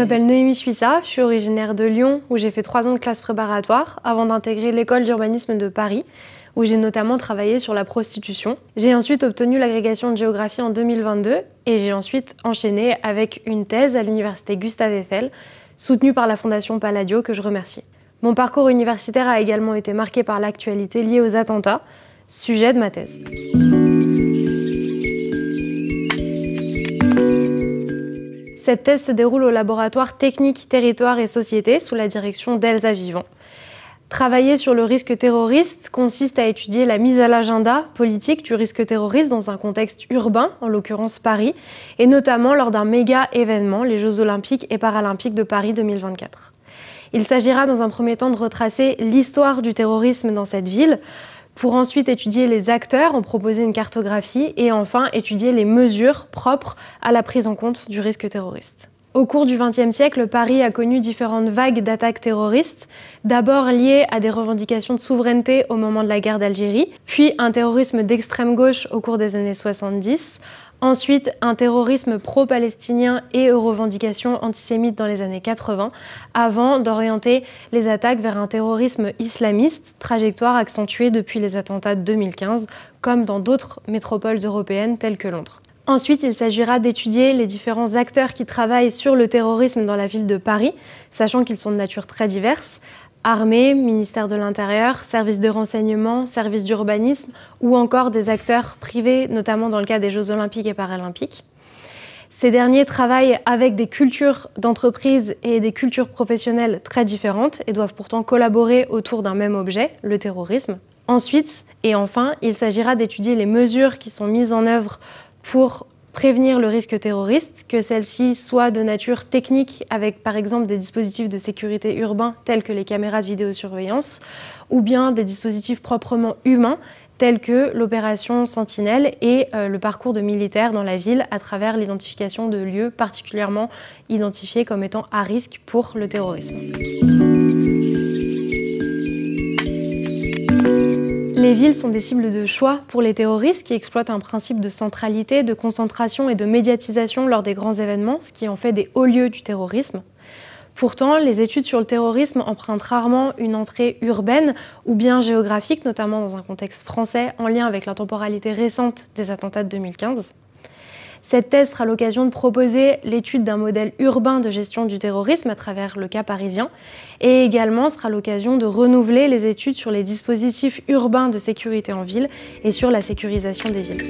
m'appelle Noémie Suissa, je suis originaire de Lyon où j'ai fait 3 ans de classe préparatoire avant d'intégrer l'école d'urbanisme de Paris où j'ai notamment travaillé sur la prostitution. J'ai ensuite obtenu l'agrégation de géographie en 2022 et j'ai ensuite enchaîné avec une thèse à l'université Gustave Eiffel soutenue par la Fondation Palladio que je remercie. Mon parcours universitaire a également été marqué par l'actualité liée aux attentats, sujet de ma thèse. Cette thèse se déroule au laboratoire Technique, Territoire et Société sous la direction d'Elsa Vivant. Travailler sur le risque terroriste consiste à étudier la mise à l'agenda politique du risque terroriste dans un contexte urbain, en l'occurrence Paris, et notamment lors d'un méga événement, les Jeux Olympiques et Paralympiques de Paris 2024. Il s'agira dans un premier temps de retracer l'histoire du terrorisme dans cette ville, pour ensuite étudier les acteurs, en proposer une cartographie et enfin étudier les mesures propres à la prise en compte du risque terroriste. Au cours du XXe siècle, Paris a connu différentes vagues d'attaques terroristes, d'abord liées à des revendications de souveraineté au moment de la guerre d'Algérie, puis un terrorisme d'extrême gauche au cours des années 70, ensuite un terrorisme pro-palestinien et aux revendications antisémites dans les années 80, avant d'orienter les attaques vers un terrorisme islamiste, trajectoire accentuée depuis les attentats de 2015, comme dans d'autres métropoles européennes telles que Londres. Ensuite, il s'agira d'étudier les différents acteurs qui travaillent sur le terrorisme dans la ville de Paris, sachant qu'ils sont de nature très diverse, armée, ministère de l'Intérieur, services de renseignement, services d'urbanisme ou encore des acteurs privés, notamment dans le cas des Jeux Olympiques et Paralympiques. Ces derniers travaillent avec des cultures d'entreprise et des cultures professionnelles très différentes et doivent pourtant collaborer autour d'un même objet, le terrorisme. Ensuite, et enfin, il s'agira d'étudier les mesures qui sont mises en œuvre pour prévenir le risque terroriste, que celles-ci soient de nature technique avec par exemple des dispositifs de sécurité urbains tels que les caméras de vidéosurveillance ou bien des dispositifs proprement humains tels que l'opération Sentinelle et le parcours de militaires dans la ville à travers l'identification de lieux particulièrement identifiés comme étant à risque pour le terrorisme. Les villes sont des cibles de choix pour les terroristes qui exploitent un principe de centralité, de concentration et de médiatisation lors des grands événements, ce qui en fait des hauts lieux du terrorisme. Pourtant, les études sur le terrorisme empruntent rarement une entrée urbaine ou bien géographique, notamment dans un contexte français en lien avec la temporalité récente des attentats de 2015. Cette thèse sera l'occasion de proposer l'étude d'un modèle urbain de gestion du terrorisme à travers le cas parisien et également sera l'occasion de renouveler les études sur les dispositifs urbains de sécurité en ville et sur la sécurisation des villes.